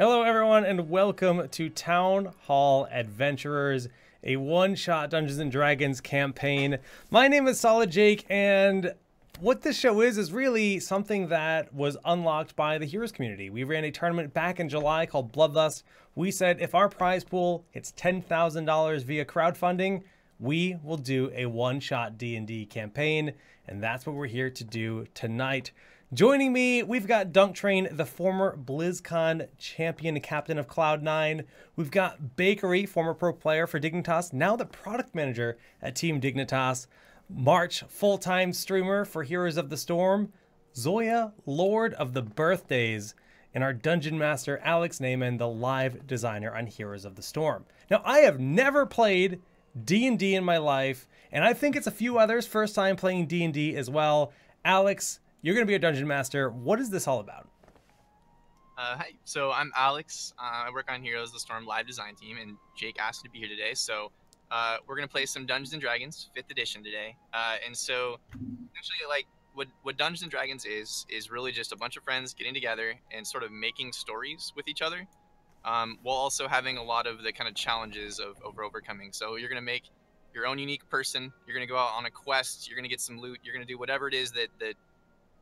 Hello everyone and welcome to Town Hall Adventurers, a one-shot Dungeons & Dragons campaign. My name is SolidJake, and what this show is really something that was unlocked by the Heroes community. We ran a tournament back in July called Bloodlust. We said if our prize pool hits $10,000 via crowdfunding, we will do a one-shot D&D campaign, and that's what we're here to do tonight. Joining me, we've got Dunktrain, the former BlizzCon champion and captain of Cloud9. We've got Bakery, former pro player for Dignitas, now the product manager at Team Dignitas. Marche, full-time streamer for Heroes of the Storm. Zoia, Lord of the Birthdays. And our Dungeon Master Alex Neyman, the live designer on Heroes of the Storm. Now, I have never played D&D in my life, and I think it's a few others' first time playing D&D as well. Alex, you're going to be a Dungeon Master. What is this all about? Hi, so I'm Alex. I work on Heroes of the Storm live design team, and Jake asked me to be here today. So we're going to play some Dungeons & Dragons 5th edition today. And so essentially, like, what Dungeons & Dragons is really just a bunch of friends getting together and sort of making stories with each other, while also having a lot of the kind of challenges of overcoming. So you're going to make your own unique person. You're going to go out on a quest. You're going to get some loot. You're going to do whatever it is that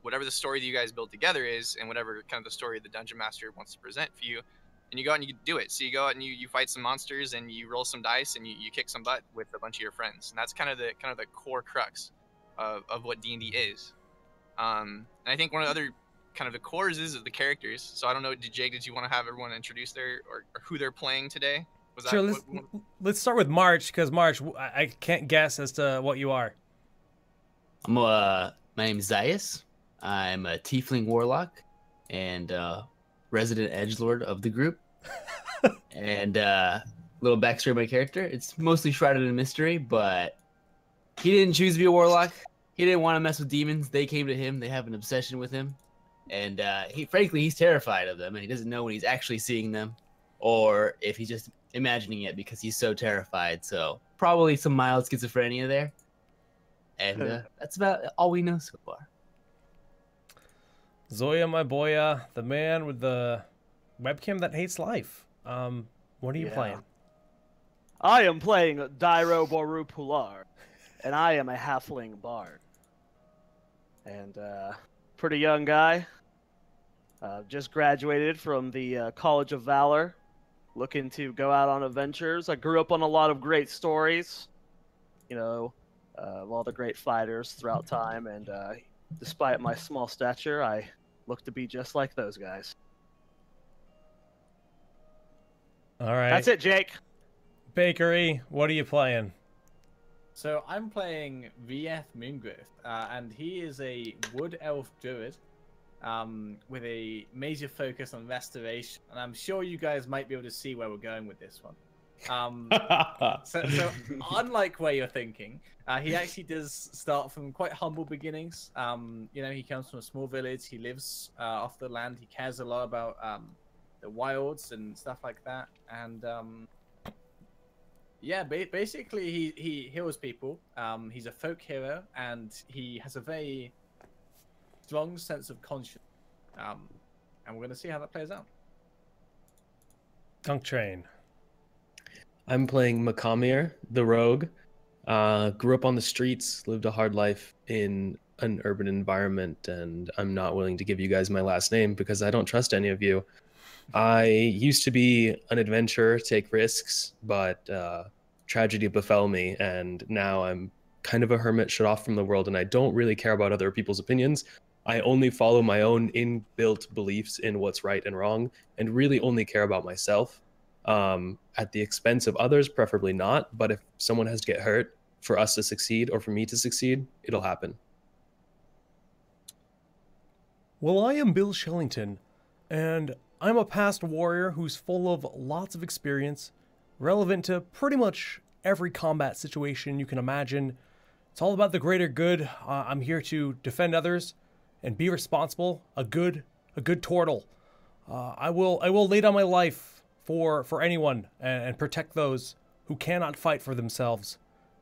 whatever the story that you guys build together is, and whatever kind of the story the Dungeon Master wants to present for you, and you go out and you do it. So you go out and you fight some monsters, and you roll some dice, and you kick some butt with a bunch of your friends. And that's kind of the core crux of what D&D is. And I think one of the other kind of the cores is the characters. So I don't know, Jake, did you want to have everyone introduce their or who they're playing today? Was that sure, let's start with Marche, because Marche, I can't guess as to what you are. My name is Zoia. I'm a tiefling warlock and resident edgelord of the group. And little backstory of my character. It's mostly shrouded in mystery, but he didn't choose to be a warlock. He didn't want to mess with demons. They came to him. They have an obsession with him. And frankly, he's terrified of them, and he doesn't know when he's actually seeing them or if he's just imagining it because he's so terrified. So probably some mild schizophrenia there. And that's about all we know so far. Zoia, my boya, the man with the webcam that hates life. What are you playing? I am playing Dairo Boru Pular, and I am a halfling bard. And pretty young guy. Just graduated from the College of Valor, looking to go out on adventures. I grew up on a lot of great stories, you know, of all the great fighters throughout time, and despite my small stature, I look to be just like those guys. All right. That's it, Jake. Bakery, what are you playing? So I'm playing VF Moongrowth, and he is a wood elf druid with a major focus on restoration. And I'm sure you guys might be able to see where we're going with this one. So unlike where you're thinking, he actually does start from quite humble beginnings. You know, he comes from a small village. He lives off the land. He cares a lot about the wilds and stuff like that. And yeah, basically he heals people. He's a folk hero, and he has a very strong sense of conscience. And we're going to see how that plays out. Dunktrain. I'm playing Makamir, the rogue. Grew up on the streets, lived a hard life in an urban environment, and I'm not willing to give you guys my last name because I don't trust any of you. I used to be an adventurer, take risks, but tragedy befell me, and now I'm kind of a hermit, shut off from the world, and I don't really care about other people's opinions. I only follow my own inbuilt beliefs in what's right and wrong, and really only care about myself. At the expense of others, preferably not, but if someone has to get hurt for us to succeed or for me to succeed, it'll happen. Well, I am Bill Shellington, and I'm a past warrior who's full of lots of experience, relevant to pretty much every combat situation you can imagine. It's all about the greater good. I'm here to defend others and be responsible, a good turtle. I will lay down my life for anyone and protect those who cannot fight for themselves.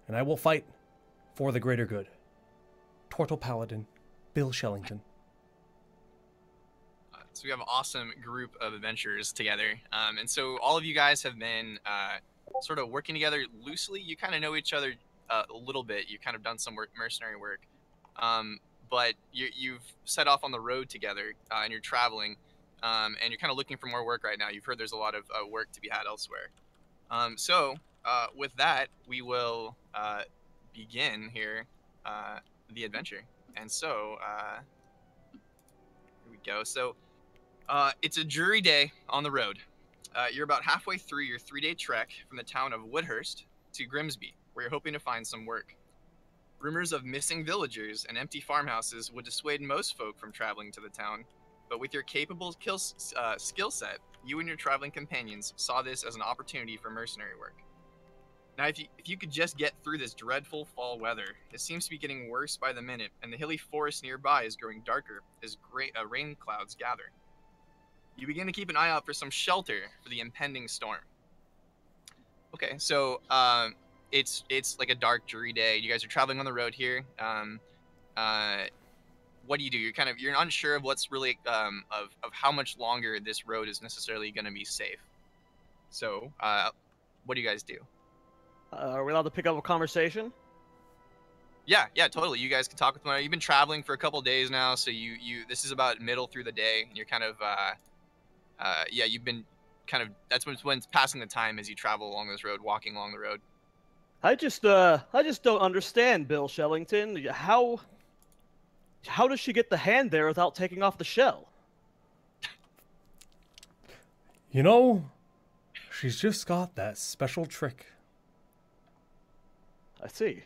And I will fight for the greater good. Turtle Paladin, Bill Shellington. So we have an awesome group of adventurers together. And so all of you guys have been sort of working together loosely. You kind of know each other a little bit. You've kind of done some mercenary work. But you've set off on the road together and you're traveling. And you're kind of looking for more work right now. You've heard there's a lot of work to be had elsewhere. So with that, we will begin here the adventure. And so here we go. So it's a dreary day on the road. You're about halfway through your 3-day trek from the town of Woodhurst to Grimsby, where you're hoping to find some work. Rumors of missing villagers and empty farmhouses would dissuade most folk from traveling to the town, but with your capable skill set, you and your traveling companions saw this as an opportunity for mercenary work. Now, if you could just get through this dreadful fall weather, it seems to be getting worse by the minute, and the hilly forest nearby is growing darker as rain clouds gather. You begin to keep an eye out for some shelter for the impending storm. Okay, so it's like a dark, dreary day. You guys are traveling on the road here. What do? You're unsure of what's really of how much longer this road is necessarily going to be safe. So, what do you guys do? Are we allowed to pick up a conversation? Yeah, totally. You guys can talk with one another. You've been traveling for a couple days now, so this is about middle through the day, and you're kind of you've been kind of that's when it's passing the time as you travel along this road, walking along the road. I just don't understand, Bill Shellington. How does she get the hand there without taking off the shell? You know, she's just got that special trick. I see.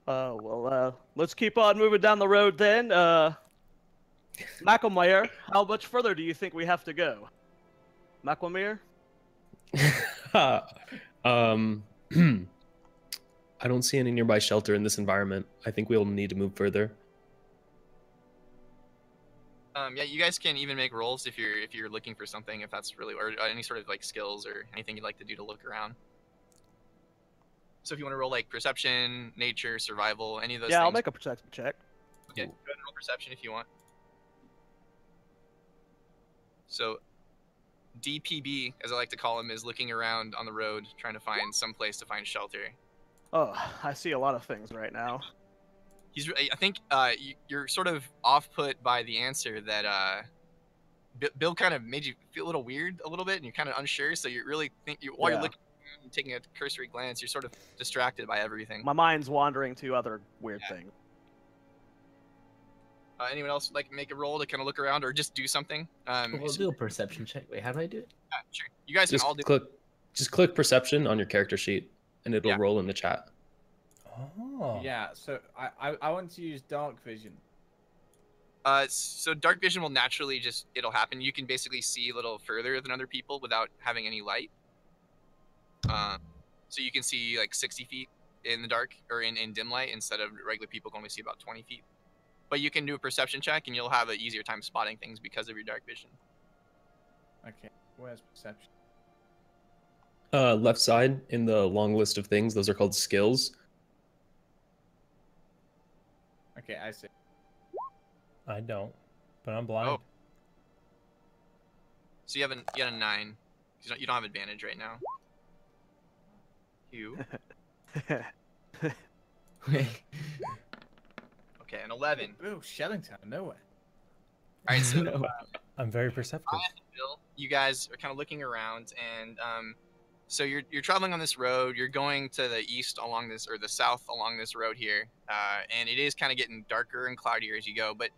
Let's keep on moving down the road then. McElmire, how much further do you think we have to go? McElmire? I don't see any nearby shelter in this environment. I think we'll need to move further. Yeah, you guys can even make rolls if you're looking for something, if that's really, or any sort of like skills or anything you'd like to do to look around. So if you want to roll like perception, nature, survival, any of those things. Yeah, I'll make a perception check. Okay, go ahead and roll perception if you want. So DPB, as I like to call him, is looking around on the road, trying to find some place to find shelter. Oh, I see a lot of things right now. I think you're sort of off-put by the answer that Bill kind of made you feel a little weird a little bit, and you're kind of unsure. So you really think while you're looking and taking a cursory glance, you're sort of distracted by everything. My mind's wandering to other weird things. Anyone else like make a roll to kind of look around or just do something? We'll do a perception check. Wait, how do I do it? Sure. You guys can all do. Just click perception on your character sheet, and it'll roll in the chat. Oh. Yeah. So I want to use dark vision. So dark vision will naturally it'll happen. You can basically see a little further than other people without having any light. So you can see like 60 feet in the dark or in dim light instead of regular people can only see about 20 feet. But you can do a perception check and you'll have an easier time spotting things because of your dark vision. Okay, where's perception? Left side in the long list of things. Those are called skills. Okay, I see. I don't, but I'm blind. Oh. So you have a 9. You don't have advantage right now. You. Okay, an 11. Oh, Shellington, nowhere. All right, so I'm very perceptive. Bill, you guys are kind of looking around, and so you're traveling on this road. You're going to the east along this, or the south along this road here, and it is kind of getting darker and cloudier as you go. But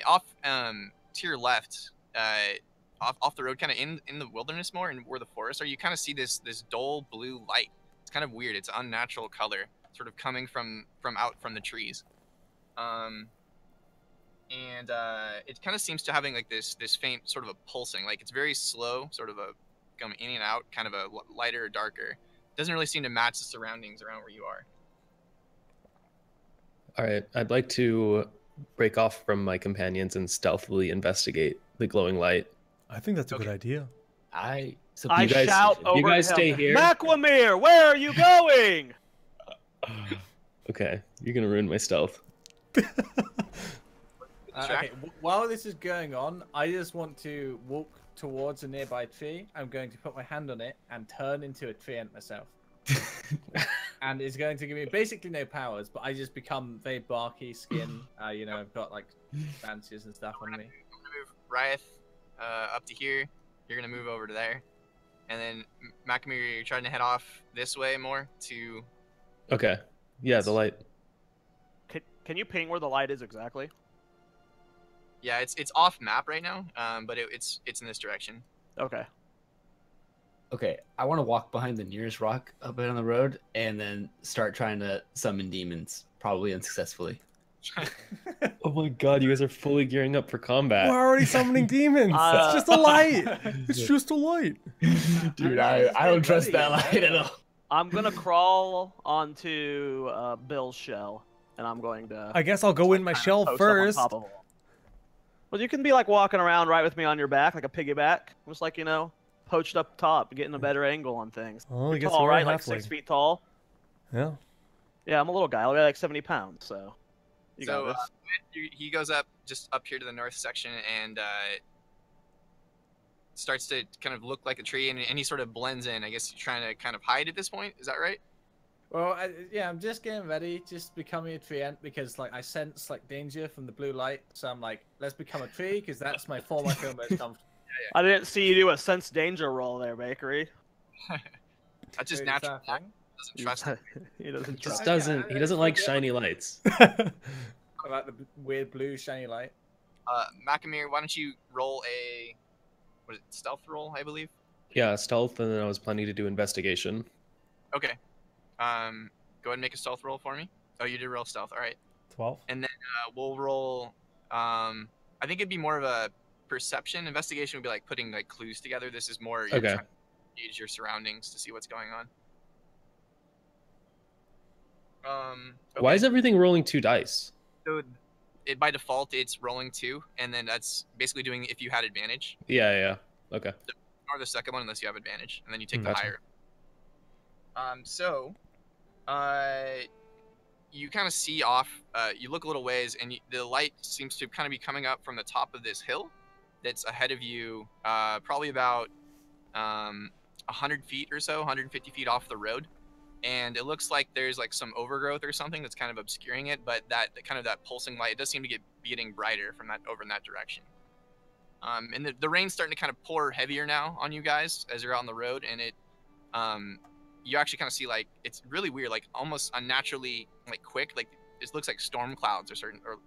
off to your left, off the road, kind of in the wilderness more, and where the forests are, you kind of see this dull blue light. It's kind of weird. It's an unnatural color, sort of coming from out from the trees. It kind of seems to having like this faint sort of a pulsing, like it's very slow, sort of a going in and out, kind of a lighter or darker. Doesn't really seem to match the surroundings around where you are. All right, I'd like to break off from my companions and stealthily investigate the glowing light. I think that's a good idea. I you guys, shout over you guys him, stay here. McElmire, where are you going? Okay, you're gonna ruin my stealth. Distract. Okay, while this is going on, I just want to walk towards a nearby tree. I'm going to put my hand on it and turn into a tree ant myself. And it's going to give me basically no powers, but I just become very barky skin. You know, I've got like branches and stuff on me. I'm gonna move Ryeth up to here. You're gonna move over to there, and then Macamir, you're trying to head off this way more to. Okay. Yeah, the light. Can you ping where the light is exactly? Yeah, it's off map right now, but it's in this direction. Okay. Okay, I want to walk behind the nearest rock up on the road and then start trying to summon demons, probably unsuccessfully. Oh my god, you guys are fully gearing up for combat. We're already summoning demons. It's just a light. It's just a light. Dude, I don't trust that light at all. I'm gonna crawl onto Bill's shell, and I'm going to. I guess I'll go in my shell post up on first. top of him. Well, you can be like walking around right with me on your back, like a piggyback, just like poached up top, getting a better angle on things. Oh, I You're guess tall, we're right? halfling. Like 6 feet tall. Yeah. Yeah, I'm a little guy. I weigh like 70 pounds, so. You got So this. he goes up just up here to the north section and starts to kind of look like a tree, and he sort of blends in. I guess you're trying to kind of hide at this point. Is that right? Well, yeah, I'm just getting ready, just becoming a tree ant because like I sense like danger from the blue light. So I'm like, let's become a tree because that's my form I feel most comfortable. I didn't see you do a sense danger roll there, Bakery. That's just Wait, is natural. that a thing? Doesn't trust it. He doesn't Just trust. he doesn't like shiny lights. I like the weird blue shiny light. Macamir, why don't you roll a what is it, stealth roll, I believe? Yeah, stealth, and then I was planning to do investigation. Okay. Go ahead and make a stealth roll for me. Oh, you did roll stealth. All right. 12. And then we'll roll. I think it'd be more of a perception. Investigation would be like putting like clues together. This is more you're Okay. trying to gauge your surroundings to see what's going on. Okay. Why is everything rolling 2 dice? So by default it's rolling 2, and then that's basically doing if you had advantage, Yeah. Okay. or the second one unless you have advantage, and then you take the Gotcha. higher. You kind of see off. You look a little ways, and the light seems to kind of be coming up from the top of this hill that's ahead of you, probably about 100 feet or so, 150 feet off the road. And it looks like there's like some overgrowth or something that's kind of obscuring it, but that pulsing light, it does seem to be getting brighter from that over in that direction. And the rain's starting to kind of pour heavier now on you guys as you're out on the road, and you actually kind of see like it's really weird, like almost unnaturally like quick, like it looks like storm clouds or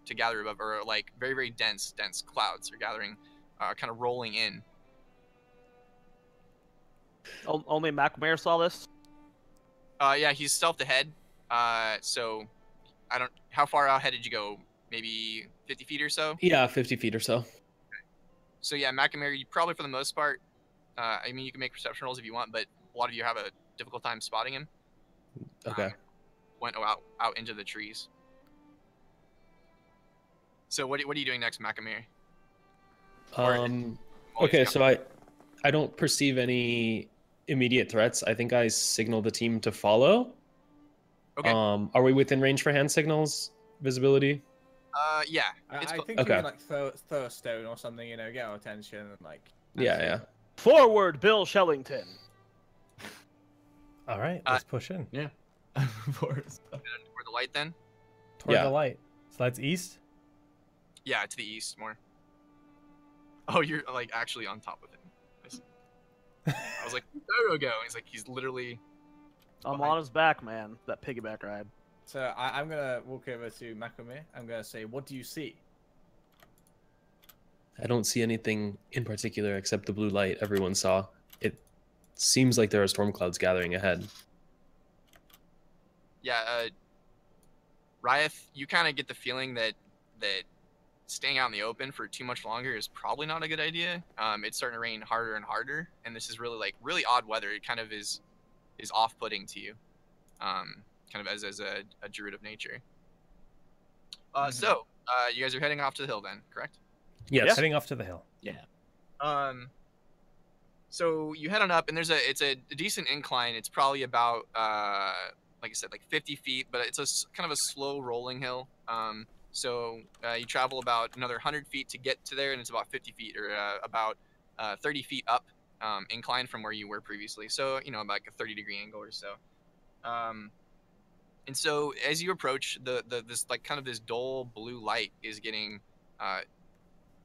to gather above, or like very very dense clouds are gathering, kind of rolling in. Only Macmare saw this. Yeah, he's stealthed ahead. So I don't. How far ahead did you go? Maybe 50 feet or so. Yeah, 50 feet or so. So yeah, Macamir, you probably for the most part. I mean, you can make perception rolls if you want, but a lot of you have a difficult time spotting him. Okay. Went out into the trees. So what are you doing next, Macamir? Okay, so I don't perceive any immediate threats. I think I signal the team to follow. Okay. Are we within range for hand signals visibility? Yeah. I It's think Okay. you can like throw a stone or something, get our attention and like. Yeah. Forward, Bill Shellington. All right, let's push in Yeah. Where the light then? toward Yeah. the light. So that's east. Yeah, to the east more. Oh, you're like actually on top of him. I was like, there we go. He's literally. I'm Behind. on his back, man. That piggyback ride. So I'm gonna walk over to Macamir. I'm gonna say, "What do you see?" I don't see anything in particular except the blue light everyone saw. It seems like there are storm clouds gathering ahead. Yeah, Ryeth, you kind of get the feeling that staying out in the open for too much longer is probably not a good idea. It's starting to rain harder and harder, and this is really odd weather. It kind of is off-putting to you, kind of as a druid of nature. So you guys are heading off to the hill then, correct? Yes. Heading off to the hill. So you head on up, and it's a decent incline. It's probably about like I said, like 50 feet, but it's kind of a slow rolling hill. So you travel about another 100 feet to get to there, and it's about 50 feet or about 30 feet up incline from where you were previously. So about like a 30-degree angle or so. And so as you approach, this like kind of this dull blue light is getting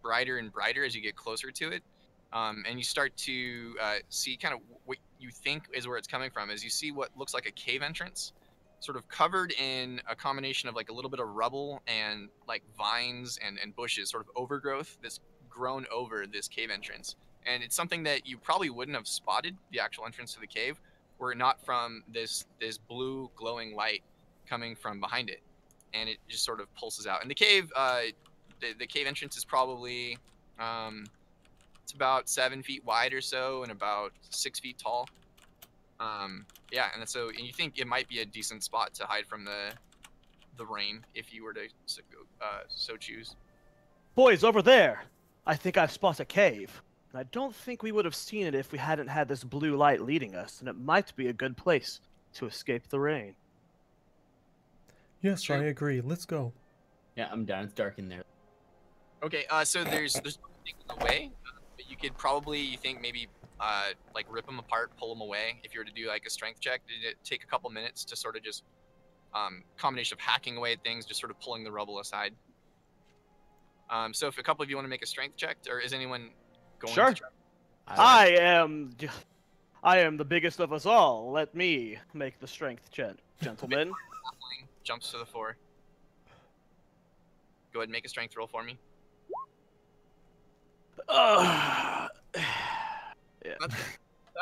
brighter and brighter as you get closer to it. And you start to see kind of what you think is where it's coming from. As you see what looks like a cave entrance, sort of covered in a combination of like a little bit of rubble and like vines and bushes, sort of overgrowth that's grown over this cave entrance. And it's something that you probably wouldn't have spotted, the actual entrance to the cave, were it not from this blue glowing light coming from behind it. And it just sort of pulses out. And the cave, the cave entrance is probably it's about 7 feet wide or so and about 6 feet tall. Yeah, and you think it might be a decent spot to hide from the rain if you were to so choose. Boys, over there! I think I've spotted a cave. And I don't think we would have seen it if we hadn't had this blue light leading us, and it might be a good place to escape the rain. Yes, I agree. Let's go. Yeah, I'm down. It's dark in there. Okay, so there's nothing in the way, but you could probably, you think maybe like rip them apart, pull them away. If you were to do like a strength check, did it take a couple minutes to sort of just combination of hacking away at things, just sort of pulling the rubble aside? So if a couple of you want to make a strength check, or is anyone going Sure. to try? I am the biggest of us all. Let me make the strength check, gentlemen. Jumps to the floor. Go ahead and make a strength roll for me. Yeah.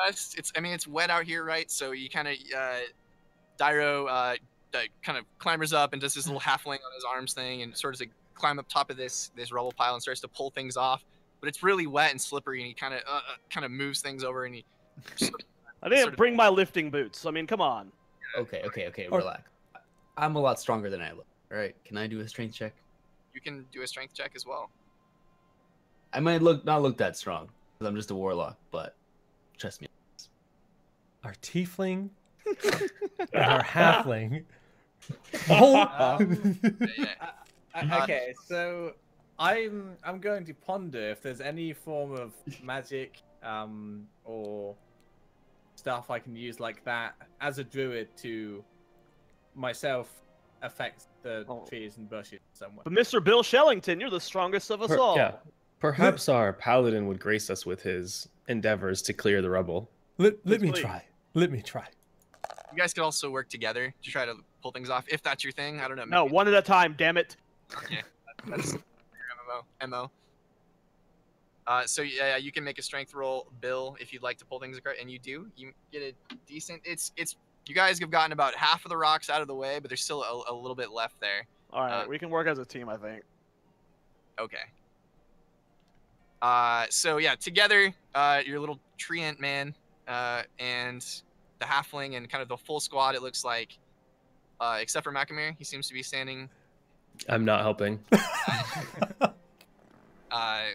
It's wet out here, right? So you kind of Dyro kind of clambers up and does this little halfling on his arms thing and sort of like climb up top of this rubble pile and starts to pull things off. But it's really wet and slippery, and he kind of moves things over, and he. I didn't bring my lifting boots. I mean, come on. Okay, relax. I'm a lot stronger than I look. All right, can I do a strength check? You can do a strength check as well. I might not look that strong because I'm just a warlock, but trust me. Our tiefling and our halfling. Oh. Okay, so I'm going to ponder if there's any form of magic or stuff I can use like that as a druid to myself affect the trees and bushes somewhere. But Mr. Bill Shellington, you're the strongest of us all. Yeah. Perhaps our paladin would grace us with his endeavors to clear the rubble. Let me Please. try. Let me try. You guys could also work together to try to pull things off, if that's your thing. I don't know. No, maybe- one at a time, damn it. Okay, that's your MO. So yeah, you can make a strength roll, Bill, if you'd like to pull things apart, and you do. You get a decent. It's. You guys have gotten about half of the rocks out of the way, but there's still a little bit left there. All right, we can work as a team, I think. Okay. So yeah, together, your little treant man, and the halfling and kind of the full squad. It looks like, except for Macamere, he seems to be standing. I'm not helping.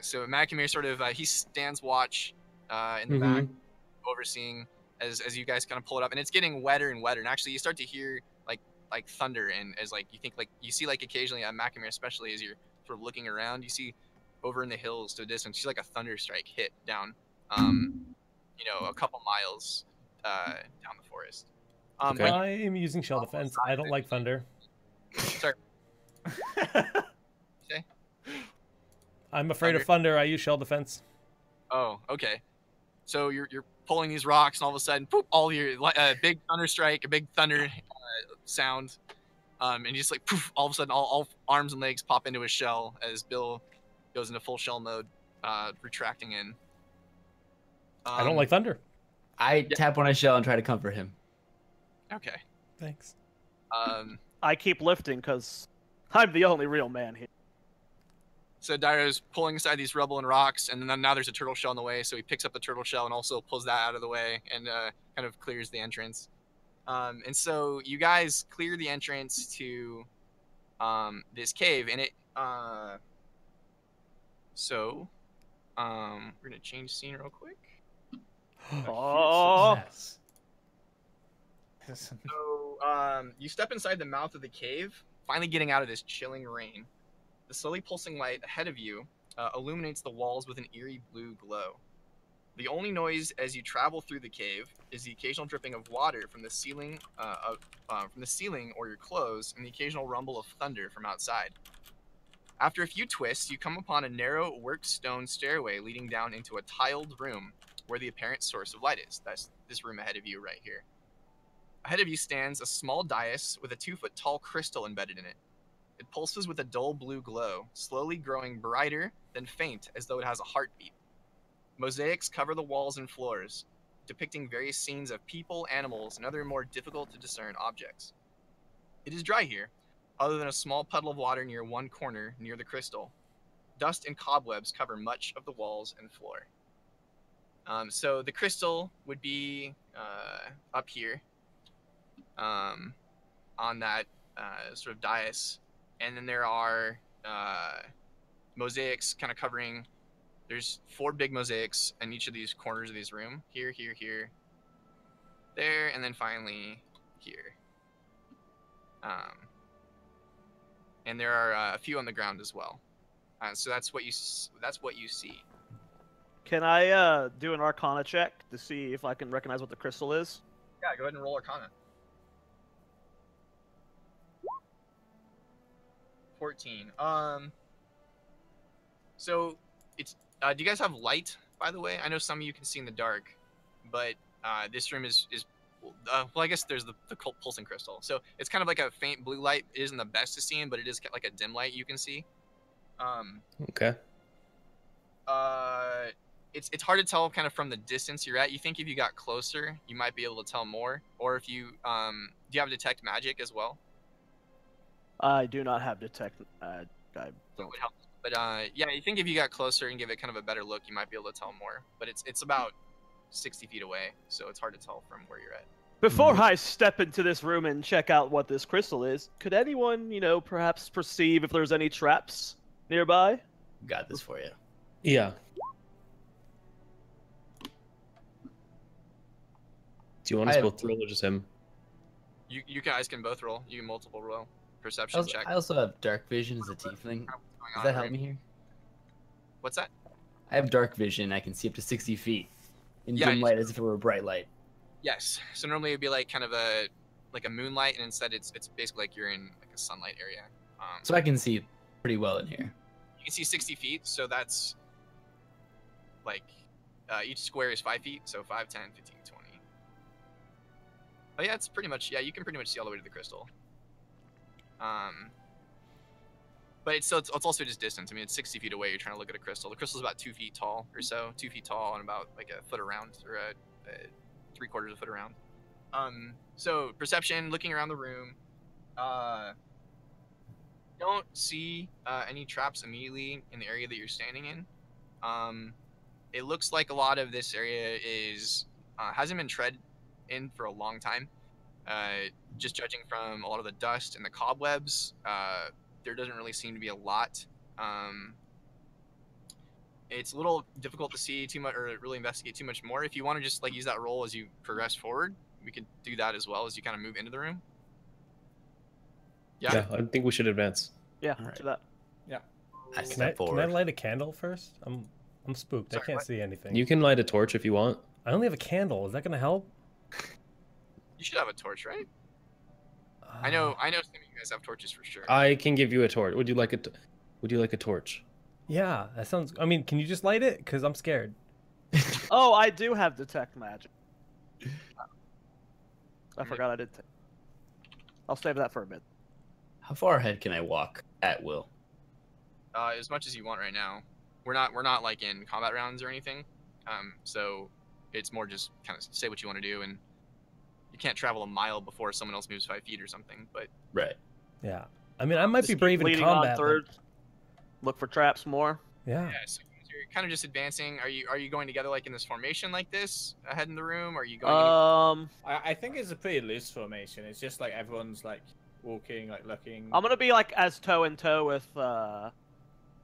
So Macamere sort of he stands watch in the back, overseeing as you guys kind of pull it up, and it's getting wetter and wetter. And actually, you start to hear like thunder, and as like you see like occasionally Macamere, especially as you're sort of looking around, you see over in the hills to the distance, you see like a thunder strike hit down, a couple miles down the forest. Okay. I am using shell defense. I don't like thunder. Sorry. Okay. I'm afraid of thunder. I use shell defense. Oh, okay. So you're pulling these rocks, and all of a sudden, poop! All your big thunder strike, a big thunder sound, and just like poof! All of a sudden, all arms and legs pop into a shell as Bill goes into full shell mode, retracting in. I don't like thunder. I tap on a shell and try to comfort him. Okay. Thanks. I keep lifting because I'm the only real man here. So Dyro's pulling aside these rubble and rocks, and then now there's a turtle shell in the way, so he picks up the turtle shell and also pulls that out of the way and kind of clears the entrance. And so you guys clear the entrance to this cave, and we're gonna change scene real quick. Oh, So you step inside the mouth of the cave, finally getting out of this chilling rain. The slowly pulsing light ahead of you illuminates the walls with an eerie blue glow. The only noise as you travel through the cave is the occasional dripping of water from the ceiling, or your clothes, and the occasional rumble of thunder from outside. After a few twists, you come upon a narrow worked stone stairway leading down into a tiled room where the apparent source of light is. That's this room ahead of you right here. Ahead of you stands a small dais with a 2-foot-tall crystal embedded in it. It pulses with a dull blue glow, slowly growing brighter, then faint, as though it has a heartbeat. Mosaics cover the walls and floors, depicting various scenes of people, animals, and other more difficult to discern objects. It is dry here, other than a small puddle of water near one corner near the crystal. Dust and cobwebs cover much of the walls and floor. So the crystal would be up here on that sort of dais, and then there are mosaics kind of covering. There's 4 big mosaics in each of these corners of this room. Here, there, and then finally here. And there are a few on the ground as well. So that's what you see. Can I do an Arcana check to see if I can recognize what the crystal is? Yeah, go ahead and roll Arcana. 14. So it's. Do you guys have light, by the way? I know some of you can see in the dark, but this room is well, I guess there's the pulsing crystal. So it's kind of like a faint blue light. It isn't the best to see in, but it is like a dim light you can see. Okay. It's hard to tell kind of from the distance you're at. You think if you got closer, you might be able to tell more. Or if you do you have detect magic as well? I do not have detect. I That don't. would help. But yeah, I think if you got closer and give it kind of a better look, you might be able to tell more. But it's about 60 feet away, so it's hard to tell from where you're at. Before I step into this room and check out what this crystal is, could anyone, perhaps perceive if there's any traps nearby? Got this for you. Yeah. Do you want us both to roll or just him? You guys can both roll. You can multiple roll. Perception check. I also have dark vision as a tiefling. Does that help me here? What's that? I have dark vision. I can see up to 60 feet in dim light as if it were a bright light. Yes. So normally it'd be like kind of a moonlight, and instead it's basically like you're in like a sunlight area. So I can see pretty well in here. You can see 60 feet, so that's like each square is 5 feet, so 5, 10, 15, 20. Oh yeah, it's pretty much, yeah, you can pretty much see all the way to the crystal. But it's also just distance. I mean, it's 60 feet away. You're trying to look at a crystal. The crystal's about 2 feet tall or so, 2 feet tall and about like a foot around, or a 3/4 of a foot around. So perception, looking around the room, don't see any traps immediately in the area that you're standing in. It looks like a lot of this area is hasn't been tread in for a long time. Just judging from a lot of the dust and the cobwebs, there doesn't really seem to be a lot. It's a little difficult to see too much or really investigate too much more. If you want to just like use that roll as you progress forward, we could do that as well as you kind of move into the room. Yeah, I think we should advance. Yeah, All right. do that. Yeah. I Can step I forward. light a candle first? I'm spooked. Sorry, I can't what? see anything. You can light a torch if you want. I only have a candle. Is that gonna help? You should have a torch, right? I know some of you guys have torches for sure. I can give you a torch. Would you like it? Would you like a torch? Yeah, that sounds. I mean, can you just light it? Because I'm scared. Oh, I do have detect magic. I forgot I did. I'll save that for a bit. How far ahead can I walk at will? As much as you want right now. We're not like in combat rounds or anything. So it's more just kind of say what you want to do, and you can't travel a mile before someone else moves 5 feet or something. But Right. Yeah. I mean, I might Just be keep brave in leading on combat. but- third. Look for traps more. Yeah. yeah, so you're kind of just advancing. Are you going together like in this formation like this ahead in the room? Or are you going? I think it's a pretty loose formation. It's just like everyone's like walking, like looking. I'm gonna be like as toe in toe with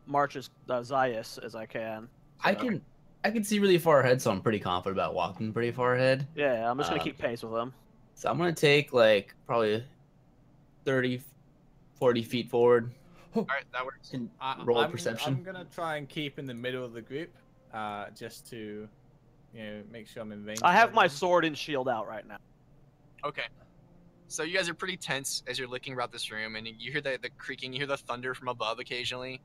Marche's Zaius as I can. I can see really far ahead, so I'm pretty confident about walking pretty far ahead. Yeah, I'm just gonna keep pace with them. So I'm gonna take like probably 30, 40 feet forward. All right, that works. Can roll a I'm perception. gonna try and keep in the middle of the group, just to, make sure I'm in range. I of have my everyone. sword and shield out right now. Okay. So you guys are pretty tense as you're looking around this room, and you hear the creaking, you hear the thunder from above occasionally,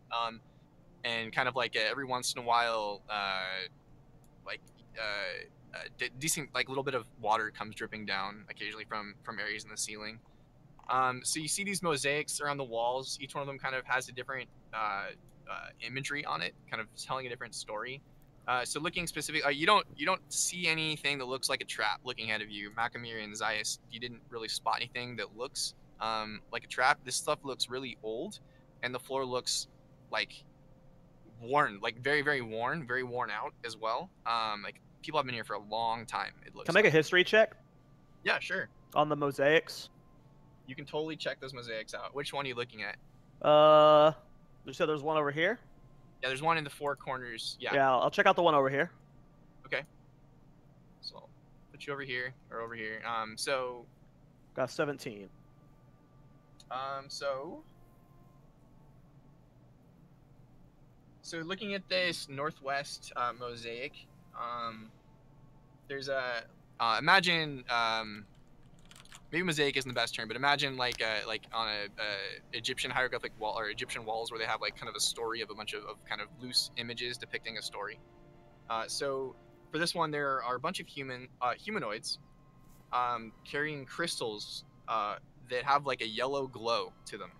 and kind of like every once in a while, like decent like little bit of water comes dripping down occasionally from areas in the ceiling. So you see these mosaics around the walls. Each one of them kind of has a different imagery on it, kind of telling a different story. So looking specifically, you don't see anything that looks like a trap looking ahead of you. Macamir and Zaius, you didn't really spot anything that looks like a trap. This stuff looks really old, and the floor looks like worn, like very worn, very worn out as well. Like people have been here for a long time. It looks. Can I make a history check Yeah, sure. on the mosaics? You can totally check those mosaics out. Which one are you looking at? You said there's one over here? Yeah, there's one in the four corners. Yeah. Yeah, I'll check out the one over here. Okay. So I'll put you over here or over here. So Got 17. So looking at this northwest mosaic, there's a imagine maybe mosaic isn't the best term, but imagine like on a Egyptian hieroglyphic wall or Egyptian walls where they have like kind of a story of a bunch of kind of loose images depicting a story. So for this one, there are a bunch of humanoids carrying crystals that have like a yellow glow to them,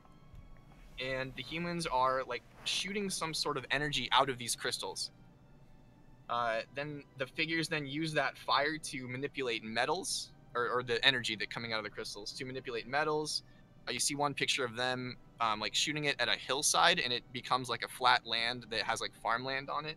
and the humans are like shooting some sort of energy out of these crystals. Then the figures then use that fire to manipulate metals, or the energy that coming out of the crystals to manipulate metals. You see one picture of them like shooting it at a hillside, and it becomes like a flat land that has like farmland on it.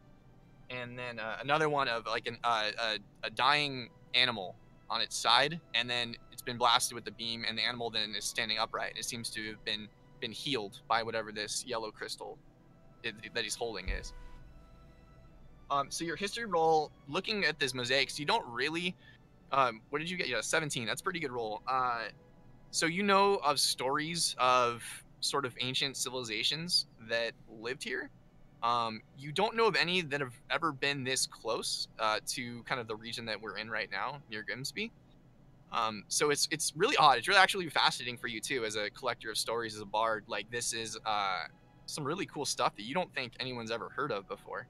And then another one of like a dying animal on its side, and then it's been blasted with the beam, and the animal then is standing upright. It seems to have been healed by whatever this yellow crystal that he's holding is. So your history roll, looking at this mosaics, you don't really. What did you get? Yeah, 17. That's a pretty good roll. So you know of stories of sort of ancient civilizations that lived here. You don't know of any that have ever been this close to kind of the region that we're in right now, near Grimsby. So it's really odd. It's really actually fascinating for you too, as a collector of stories, as a bard. Like this is some really cool stuff that you don't think anyone's ever heard of before.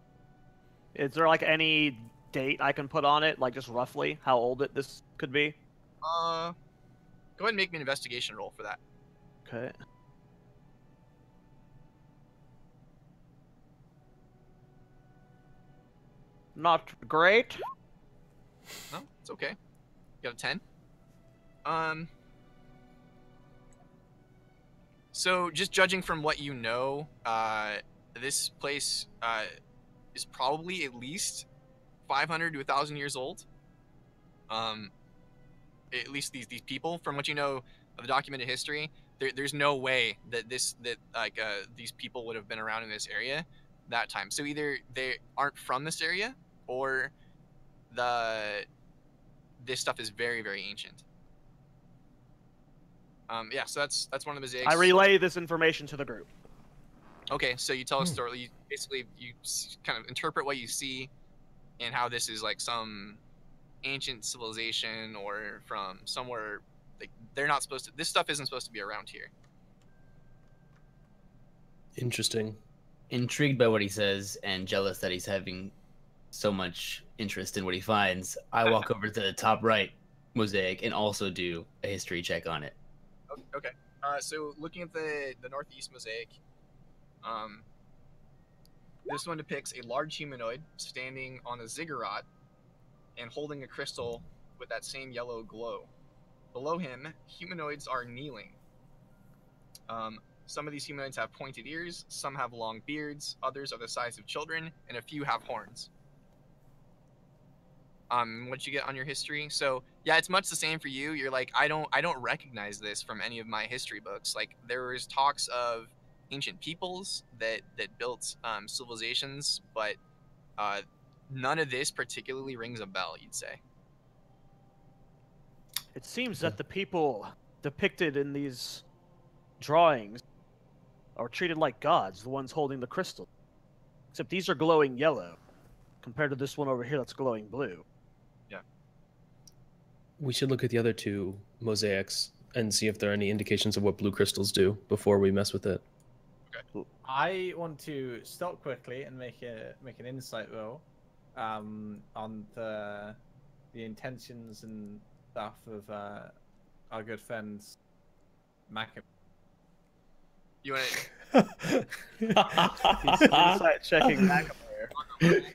Is there like any date I can put on it, like just roughly how old this could be? Go ahead and make me an investigation roll for that. Okay. Not great. No, it's okay. You got a 10. So just judging from what you know, this place is probably at least 500 to 1,000 years old. At least these people, from what you know of the documented history, there's no way that these people would have been around in this area that time. So either they aren't from this area, or this stuff is very ancient. Yeah, so that's one of the mosaics. I relay this information to the group. Okay, so you tell a story. You basically kind of interpret what you see, and how this is like some ancient civilization or from somewhere like they're not supposed to. This stuff isn't supposed to be around here. Interesting. Intrigued by what he says and jealous that he's having so much interest in what he finds, I walk over to the top right mosaic and also do a history check on it. Okay. So looking at the northeast mosaic, this one depicts a large humanoid standing on a ziggurat and holding a crystal with that same yellow glow. Below him, humanoids are kneeling. Some of these humanoids have pointed ears, some have long beards, others are the size of children, and a few have horns. What'd you get on your history? So yeah, it's much the same for you. You're like, I don't recognize this from any of my history books. Like there was talks of ancient peoples that built civilizations, but none of this particularly rings a bell, you'd say. It seems that the people depicted in these drawings are treated like gods, the ones holding the crystal. Except these are glowing yellow, compared to this one over here that's glowing blue. Yeah. We should look at the other two mosaics and see if there are any indications of what blue crystals do before we mess with it. I want to stop quickly and make an insight roll on the intentions and stuff of our good friends Mac. You want to? He's insight checking McAmere.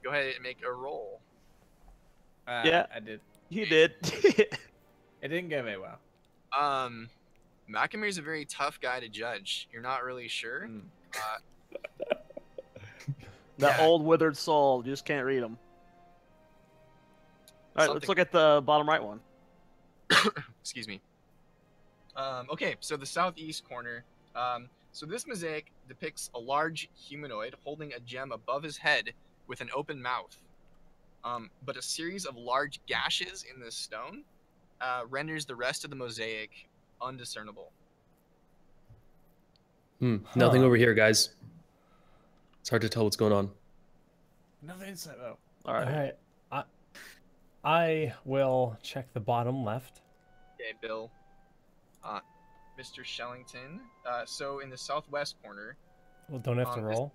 Go ahead and make a roll. Yeah. I did. He did. It didn't go very well. Macamere's a very tough guy to judge. You're not really sure. That old withered soul, you just can't read him. All right, let's look at the bottom right one. Excuse me. Okay, so the southeast corner. So this mosaic depicts a large humanoid holding a gem above his head with an open mouth. But a series of large gashes in the stone renders the rest of the mosaic undiscernible. Nothing over here, guys. It's hard to tell what's going on. Another insight roll. All right. I will check the bottom left. Okay, Bill. Mr. Shellington. So in the southwest corner, Well, don't have to roll.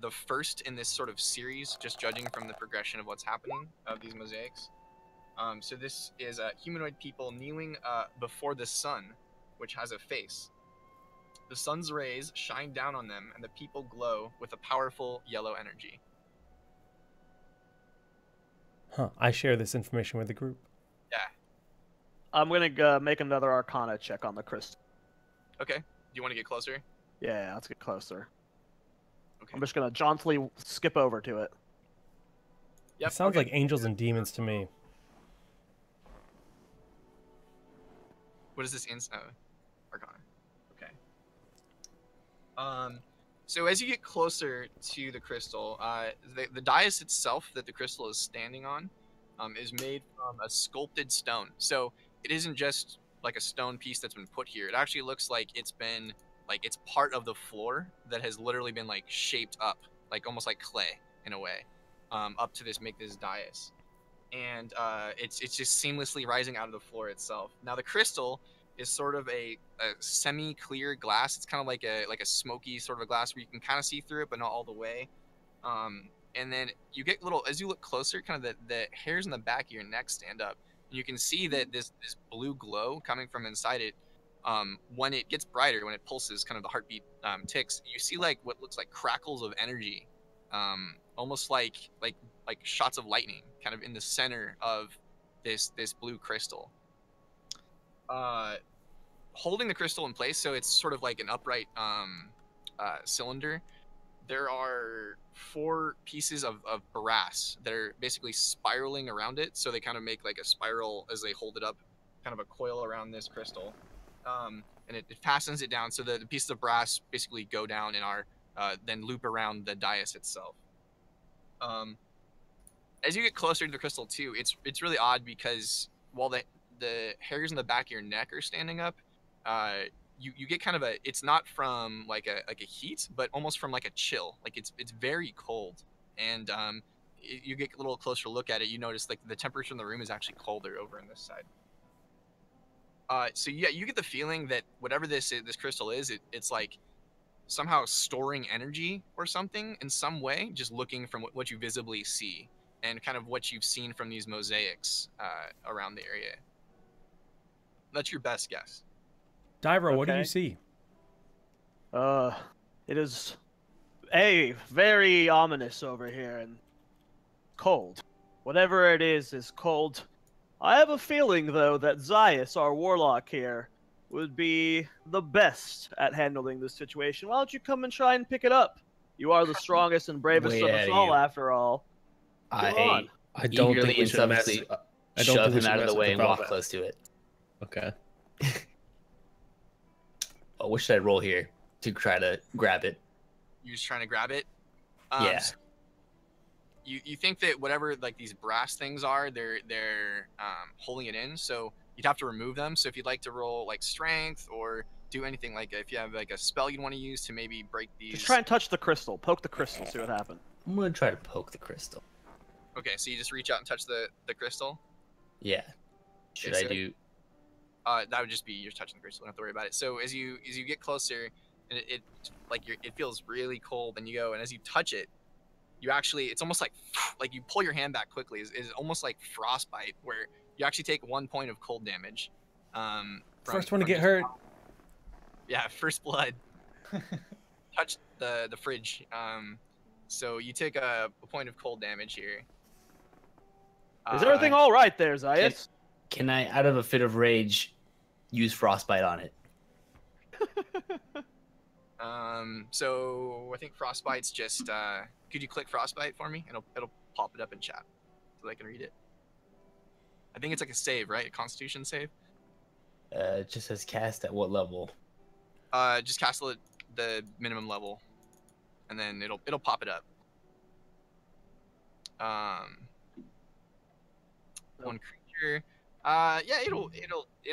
the first in this sort of series, just judging from the progression of what's happening of these mosaics. So this is humanoid people kneeling before the sun, which has a face. The sun's rays shine down on them, and the people glow with a powerful yellow energy. Huh. I share this information with the group. Yeah. I'm gonna make another Arcana check on the crystal. Okay. Do you want to get closer? Yeah, let's get closer. Okay. I'm just gonna jauntily skip over to it. Yep. It sounds okay. like angels and demons to me. What is this Arcana? Okay. So as you get closer to the crystal, the dais itself that the crystal is standing on is made from a sculpted stone. So it isn't just like a stone piece that's been put here. It actually looks like it's been it's part of the floor that has literally been like shaped up, like almost like clay in a way, up to make this dais. And it's just seamlessly rising out of the floor itself. Now the crystal is sort of a semi-clear glass. It's kind of like a smoky sort of a glass where you can kind of see through it, but not all the way. And then you get as you look closer, kind of the hairs in the back of your neck stand up, and you can see that this blue glow coming from inside it. When it gets brighter, when it pulses, kind of the heartbeat ticks, you see like what looks like crackles of energy, almost like shots of lightning, kind of in the center of this blue crystal. Holding the crystal in place, so it's sort of like an upright cylinder. There are 4 pieces of brass that are basically spiraling around it, so they kind of make like a spiral as they hold it up, kind of a coil around this crystal. And it fastens it down, so the pieces of brass basically go down and are then loop around the dais itself. As you get closer to the crystal too, it's really odd because while the hairs in the back of your neck are standing up, you get kind of it's not from like a heat, but almost from like a chill. Like it's very cold, and you get a little closer look at it, you notice like the temperature in the room is actually colder over on this side. So yeah, you get the feeling that whatever this crystal is, it's like somehow storing energy or something in some way, just looking from what you visibly see and kind of what you've seen from these mosaics around the area. That's your best guess. Dyro, what do Okay. you see? It is very ominous over here and cold. Whatever it is cold. I have a feeling, though, that Zaius, our warlock here, would be the best at handling this situation. Why don't you come and try and pick it up? You are the strongest and bravest Way of ahead us of all, you. after all. Come on. I don't eagerly think we and should mess. selfishly I don't shove think we him should out of mess the with way and walk velvet. close to it. Okay. Oh, what should I roll here to try to grab it? You're just trying to grab it. Yeah. So you think that whatever like these brass things are, they're holding it in. So you'd have to remove them. So if you'd like to roll like strength or do anything, like if you have like a spell you'd want to use to maybe break these. Just try and touch the crystal. Poke the crystal. See what happens. I'm gonna try to poke the crystal. Okay, so you just reach out and touch the crystal. Yeah. Should Okay, I so- do? That would just be you're touching the crystal. Don't have to worry about it. So as you get closer, and it feels really cold, and you go, and as you touch it, you actually, it's almost like you pull your hand back quickly. It's almost like frostbite, where you actually take 1 point of cold damage. First one to get just- hurt. Yeah, first blood. Touch the fridge. So you take a point of cold damage here. Is everything all right there, Zayas? Can I, out of a fit of rage, use frostbite on it? So I think frostbite's just. Could you click frostbite for me? It'll pop it up in chat, so I can read it. I think it's like a save, right? A Constitution save. It just says cast at what level? Just cast the minimum level, and then it'll pop it up. One creature. Yeah, it'll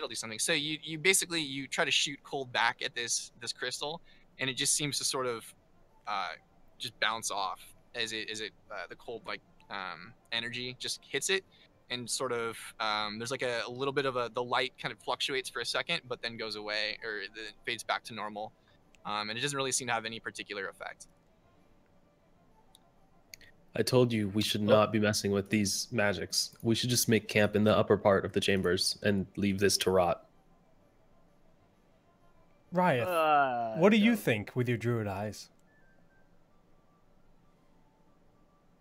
do something. So you basically you try to shoot cold back at this crystal, and it just seems to sort of just bounce off as it the cold energy just hits it, and sort of there's like a little bit of the light kind of fluctuates for a second, but then goes away or it fades back to normal, and it doesn't really seem to have any particular effect. I told you we should not be messing with these magics. We should just make camp in the upper part of the chambers and leave this to rot. Riot, what do you think with your druid eyes?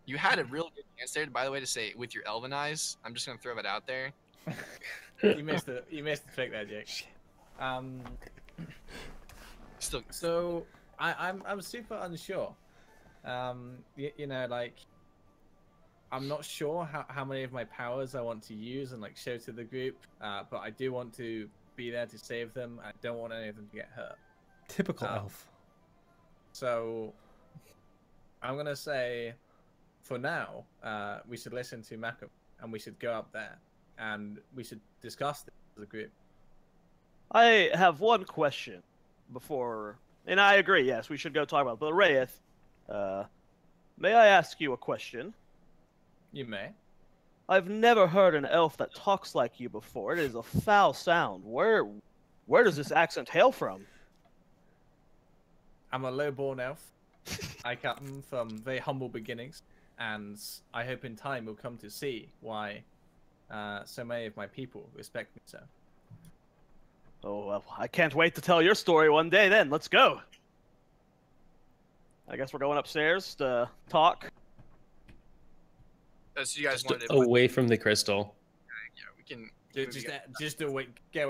You had a real good chance there, by the way, to say with your elven eyes. I'm just gonna throw it out there. You missed the trick there, Jake. Still, So I'm super unsure. You know, like I'm not sure how many of my powers I want to use and like show to the group, but I do want to be there to save them. I don't want any of them to get hurt. Typical elf. So I'm gonna say, for now, we should listen to Malcolm and we should go up there and we should discuss this as a group. I have one question before, and I agree. Yes, we should go talk about it. But Rayeth, may I ask you a question? You may. I've never heard an elf that talks like you before. It is a foul sound. Where does this accent hail from? I'm a low-born elf. I come from very humble beginnings, and I hope in time we'll come to see why so many of my people respect me so. Oh, well, I can't wait to tell your story one day then. Let's go. I guess we're going upstairs to talk. so you guys Just wanted to. away from the crystal. Yeah, we can. Just get away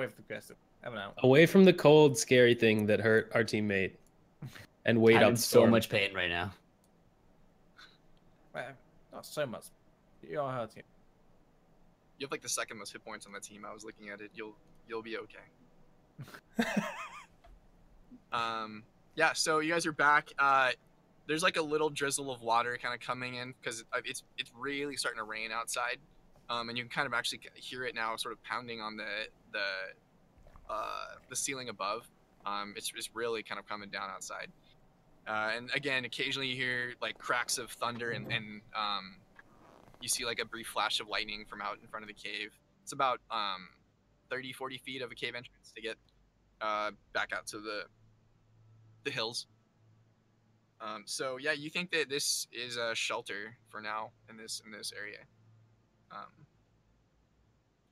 from the crystal. I don't know. Away from the cold, scary thing that hurt our teammate. And wait I'm up in so storm. much pain right now. Well, not so much. You are hurting. You have like the second most hit points on the team. I was looking at it. You'll be okay. Yeah. So you guys are back. There's like a little drizzle of water kind of coming in because it's really starting to rain outside. And you can kind of actually hear it now, sort of pounding on the ceiling above. It's really kind of coming down outside. And again, occasionally you hear like cracks of thunder and you see like a brief flash of lightning from out in front of the cave. It's about 30-40 feet of a cave entrance to get back out to the hills. So yeah, you think that this is a shelter for now in this area.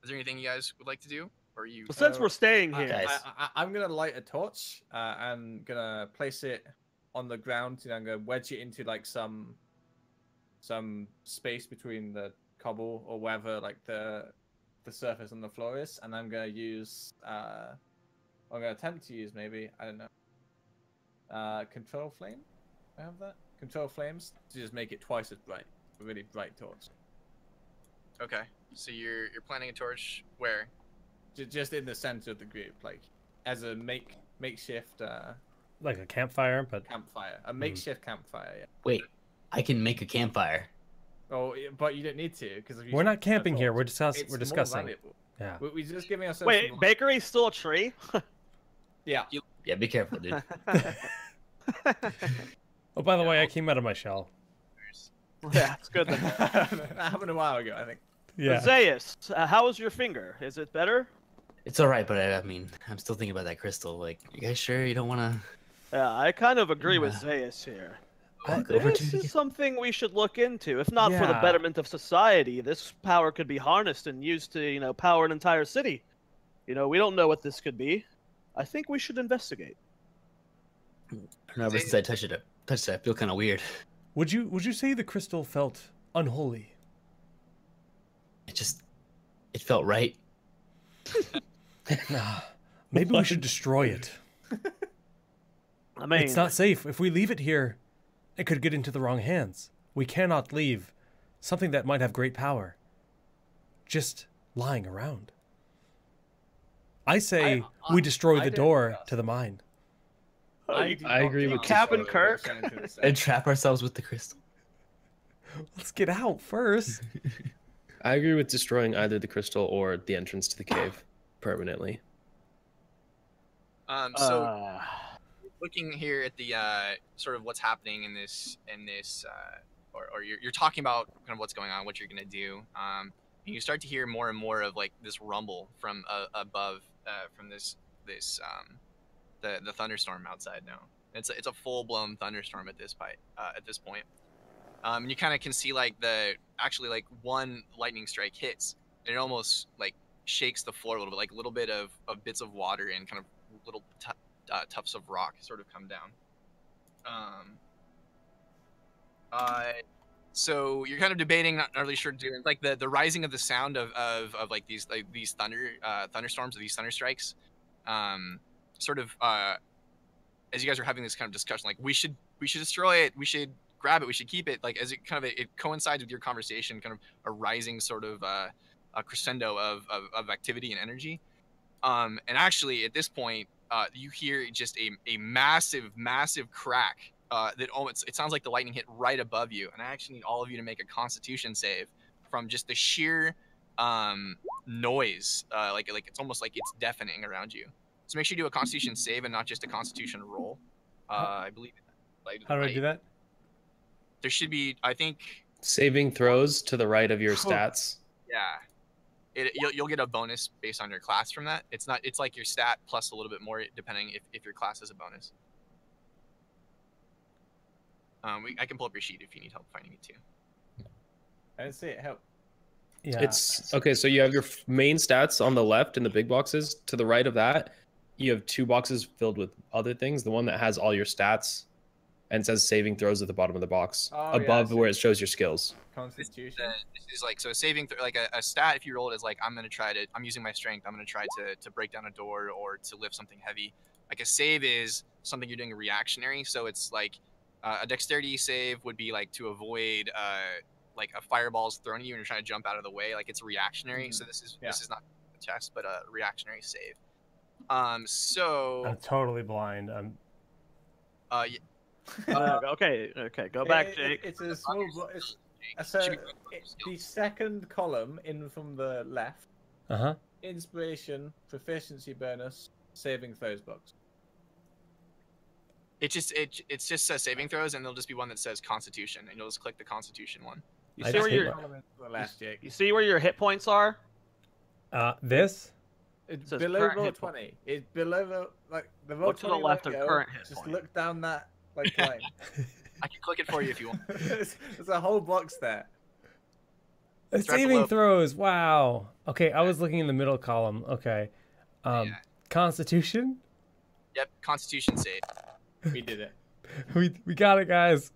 Is there anything you guys would like to do? Or you? Well, since we're staying here, Guys. I'm gonna light a torch. I'm gonna place it on the ground. And I'm gonna wedge it into like some space between the cobble or wherever like the surface on the floor is, and I'm gonna use. I'm gonna attempt to use maybe, I don't know. Control flame. I have that. Control flames to just make it twice as bright. A really bright torch. Okay. So you're planting a torch where? Just in the center of the group, like as a makeshift Like a campfire, but campfire. A makeshift campfire. Yeah. Wait, I can make a campfire. Oh, but you don't need to because we're not camping here. We're It's discussing. more valuable. Yeah. We're just giving ourselves. wait, some- bakery's still a tree? Yeah. Yeah, be careful, dude. Oh, by the way, I came out of my shell. Yeah, it's good. that happened a while ago, I think. Yeah. Zeus, how is your finger? Is it better? It's all right, but I mean, I'm still thinking about that crystal. Like, you guys sure you don't want to? Yeah, I kind of agree with Yeah. Zeus here. Walk over to This it is something we should look into. If not for the Yeah. betterment of society, this power could be harnessed and used to, power an entire city. We don't know what this could be. I think we should investigate. I don't know, ever since I touched it, I feel kind of weird. Would you say the crystal felt unholy? It felt right. Nah. Maybe we should destroy it. I mean, It's not safe. If we leave it here, it could get into the wrong hands. We cannot leave something that might have great power just lying around. I say we destroy the door to the mine. I agree with Captain Kirk. And trap ourselves with the crystal. Let's get out first. I agree with destroying either the crystal or the entrance to the cave permanently. So looking here at the sort of what's happening in this, or you're talking about kind of what's going on, what you're gonna do. And you start to hear more and more of like this rumble from above, from the thunderstorm outside now. It's a full blown thunderstorm at this point. And you kind of can see like one lightning strike hits, and it almost like shakes the floor a little bit, like a little bit of bits of water and kind of little tufts of rock sort of come down. So you're kind of debating, not really sure to do like the rising of the sound of like these thunderstorms or these thunder strikes. Sort of as you guys are having this kind of discussion, like we should destroy it, we should grab it, we should keep it, like as it kind of it coincides with your conversation, kind of a rising sort of a crescendo of activity and energy. And actually at this point you hear just a massive crack that it sounds like the lightning hit right above you, and I actually need all of you to make a Constitution save from just the sheer noise, like it's almost like it's deafening around you. So make sure you do a Constitution save and not just a Constitution roll. I believe. How do I do that? There should be, I think. Saving throws to the right of your stats. Yeah. You'll get a bonus based on your class from that. It's like your stat plus a little bit more depending if your class is a bonus. I can pull up your sheet if you need help finding it too. I didn't see it. Help. Yeah. It's okay. So you have your main stats on the left in the big boxes. To the right of that, you have two boxes filled with other things. The one that has all your stats and it says saving throws at the bottom of the box above where it shows your skills. Constitution. This is like, so saving like a stat. If you roll it as like I'm using my strength. I'm gonna try to break down a door or to lift something heavy. Like a save is something you're doing reactionary. So it's like a dexterity save would be like to avoid like a fireball's thrown at you and you're trying to jump out of the way. Like it's reactionary. So this is not a test, but a reactionary save. So I'm totally blind. okay, go back, Jake. It's a small. The second column in from the left. Inspiration, proficiency bonus, saving throws box. It just says saving throws, and there'll just be one that says Constitution, and you'll just click the Constitution one. You see where your hit points are? This? It's says below current roll hit 20. It's below the roll Look to the 20 left won't of go. current hit Just point. look down that like line. I can click it for you if you want. There's a whole box there. It's right Saving below. throws. Wow. Okay, I was looking in the middle column. Okay. Yeah. Constitution? Yep, Constitution save. We did it. We got it, guys.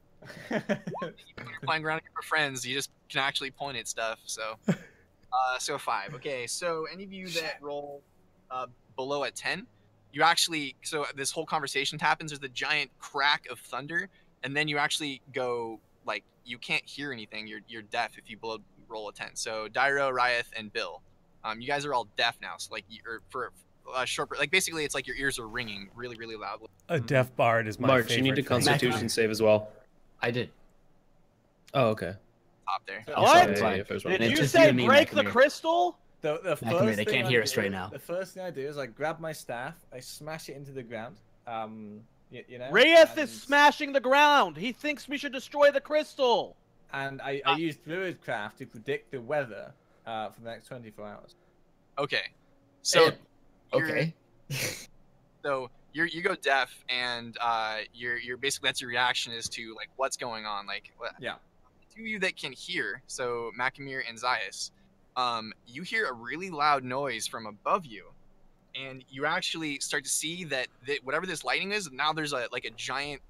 When you're playing around with your friends, you just can actually point at stuff. So, so 5. Okay, so any of you that roll below a 10, you actually, so this whole conversation happens. There's the giant crack of thunder, and then you actually go like you can't hear anything. You're deaf if you roll a 10. So Dyro, Ryeth, and Bill, you guys are all deaf now. So like you're for short, like basically it's like your ears are ringing really, really loudly. A deaf bard is my March, favorite you need to thing. Constitution save as well. I did. Oh, okay. Top there. What? Yeah, yeah, first one. Did And you just say you and me, break the Mike, crystal? The They first can't thing I hear us do- right now. The first thing I do is I grab my staff, I smash it into the ground. You know. Reyes and- is smashing the ground. He thinks we should destroy the crystal. And I use Druidcraft to predict the weather for the next 24 hours. Okay. So Okay. So you go deaf, and you're basically, that's your reaction is to like what's going on, like what. Yeah. The two of you that can hear, so Macamir and Zaius, you hear a really loud noise from above you, and you actually start to see that whatever this lightning is, now there's a giant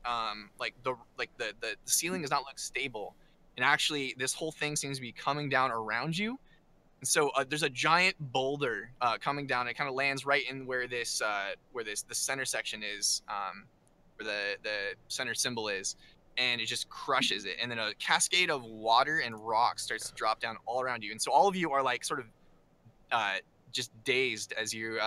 like the ceiling does not look stable, and actually this whole thing seems to be coming down around you. And so there's a giant boulder coming down. It kind of lands right in where the center section is, where the center symbol is, and it just crushes it. And then a cascade of water and rocks starts to drop down all around you. And so all of you are like sort of just dazed as you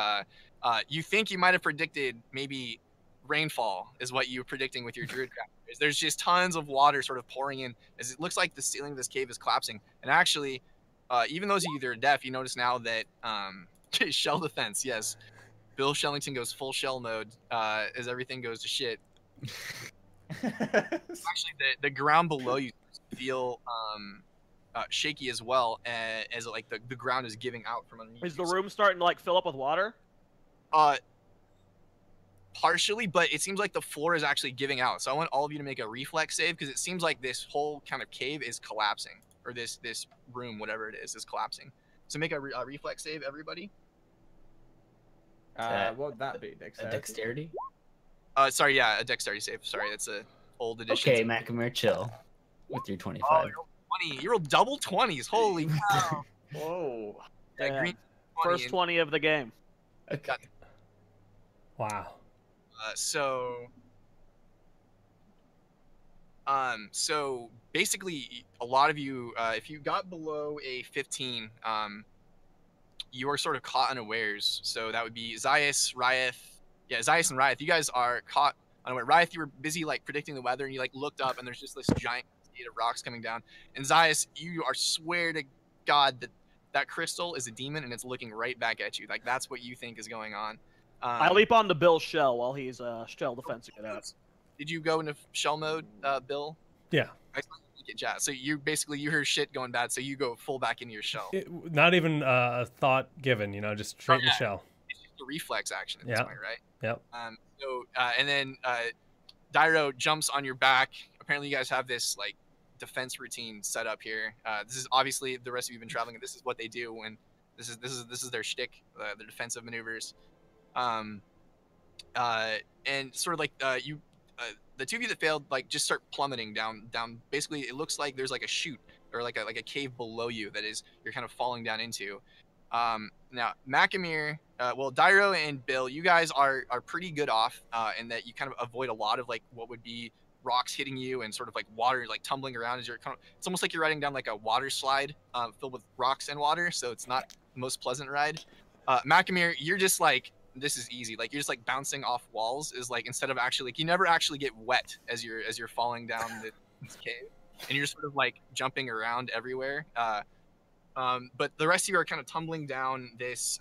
think you might have predicted maybe rainfall is what you were predicting with your Druidcraft. There's just tons of water sort of pouring in as it looks like the ceiling of this cave is collapsing. And actually, even those of you that are deaf, you notice now that shell defense, yes. Bill Shellington goes full shell mode as everything goes to shit. Actually, the ground below you feel shaky as well, as like the ground is giving out from underneath. Is the room starting to like fill up with water? Partially, but it seems like the floor is actually giving out. So I want all of you to make a reflex save, because it seems like this whole kind of cave is collapsing. Or this room, whatever it is collapsing. So make a reflex save, everybody. What would that be? Dexterity? Dexterity? Sorry, yeah, a dexterity save. Sorry, that's a old edition. Okay, Macamir, chill. With your 25. Oh, you rolled 20. You rolled double 20s. Holy cow. Whoa. That Yeah. green 20 First 20 of the game. Okay. Wow. So basically, a lot of you, if you got below a 15, you are sort of caught unawares. So that would be Zaius, Ryeth. Yeah, Zaius and Ryeth. You guys are caught unaware. Ryeth, you were busy like predicting the weather, and you like looked up, and there's just this giant cascade of rocks coming down. And Zaius, you are swear to God that crystal is a demon, and it's looking right back at you. Like that's what you think is going on. I leap onto Bill's shell while he's shell defensing it out. Did you go into shell mode, Bill? Yeah. Yeah. So you hear shit going bad, so you go full back into your shell. Not even a thought given, just straight in the yeah. shell. It's just a reflex action at this point, right? Yep. And then Dairo jumps on your back. Apparently, you guys have this like defense routine set up here. This is obviously the rest of you have been traveling, and this is what they do when this is their shtick, their defensive maneuvers. And sort of like the two of you that failed like just start plummeting down. Basically, it looks like there's like a chute or like a cave below you that is you're kind of falling down into. Now Macamir, Dairo and Bill, you guys are pretty good off in that you kind of avoid a lot of like what would be rocks hitting you and sort of like water like tumbling around as you're it's almost like you're riding down like a water slide filled with rocks and water, so it's not the most pleasant ride. Macamir, you're just like, this is easy. Like you're just like bouncing off walls is like, instead of actually like you never actually get wet as you're falling down this cave, and you're sort of like jumping around everywhere. But the rest of you are kind of tumbling down this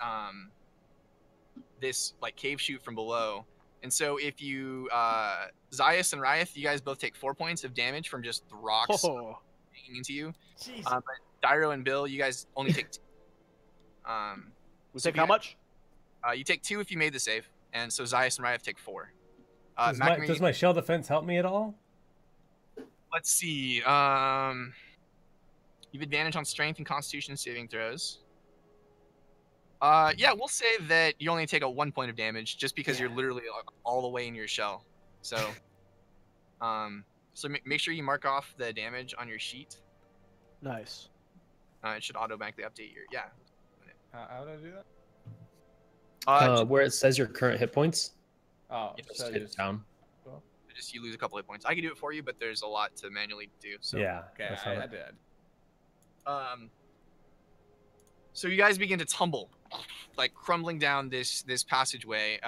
like cave chute from below. And so if you Zaius and Ryeth, you guys both take 4 points of damage from just the rocks hanging into you. But Dairo and Bill, you guys only take 2. We take how much? You take 2 if you made the save, and so Zaius and Ryeth take 4. Does my shell defense help me at all? Let's see. You have advantage on strength and constitution saving throws. Yeah, we'll say that you only take a 1 point of damage just because you're literally all the way in your shell. So, make sure you mark off the damage on your sheet. Nice. It should automatically update your How do I do that? Where it says your current hit points, Oh, Just so hit it down. just you lose a couple hit points. I can do it for you, but there's a lot to manually do. So Yeah. Okay, that's how I it- did. So you guys begin to tumble, like crumbling down this passageway.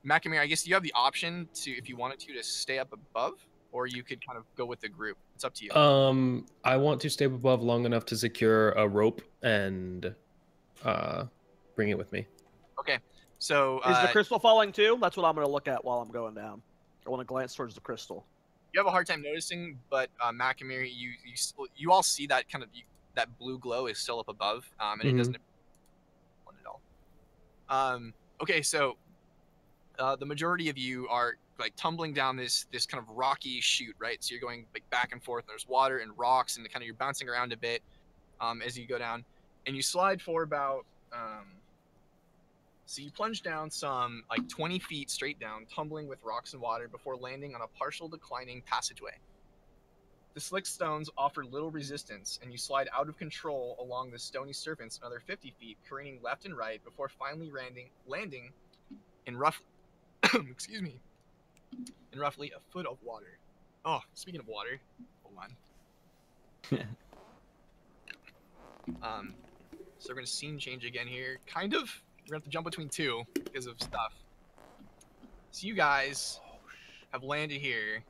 Macamir, I guess you have the option to, if you wanted to stay up above, or you could kind of go with the group. It's up to you. I want to stay above long enough to secure a rope and bring it with me. Okay. So Is the crystal falling too? That's what I'm gonna look at while I'm going down. I want to glance towards the crystal. you have a hard time noticing, but Macamir, you all see that kind of that blue glow is still up above, and it doesn't at all. Okay, so the majority of you are like tumbling down this kind of rocky chute, right? So you're going like back and forth. There's water and rocks, and kind of you're bouncing around a bit as you go down, and you slide for about. So you plunge down some like 20 feet straight down, tumbling with rocks and water before landing on a partial declining passageway. The slick stones offer little resistance, and you slide out of control along the stony surface another 50 feet, careening left and right before finally landing in roughly excuse me, in roughly a foot of water. Oh, speaking of water, hold on. So we're gonna scene change again here. Kind of. We're gonna have to jump between two because of stuff. So you guys have landed here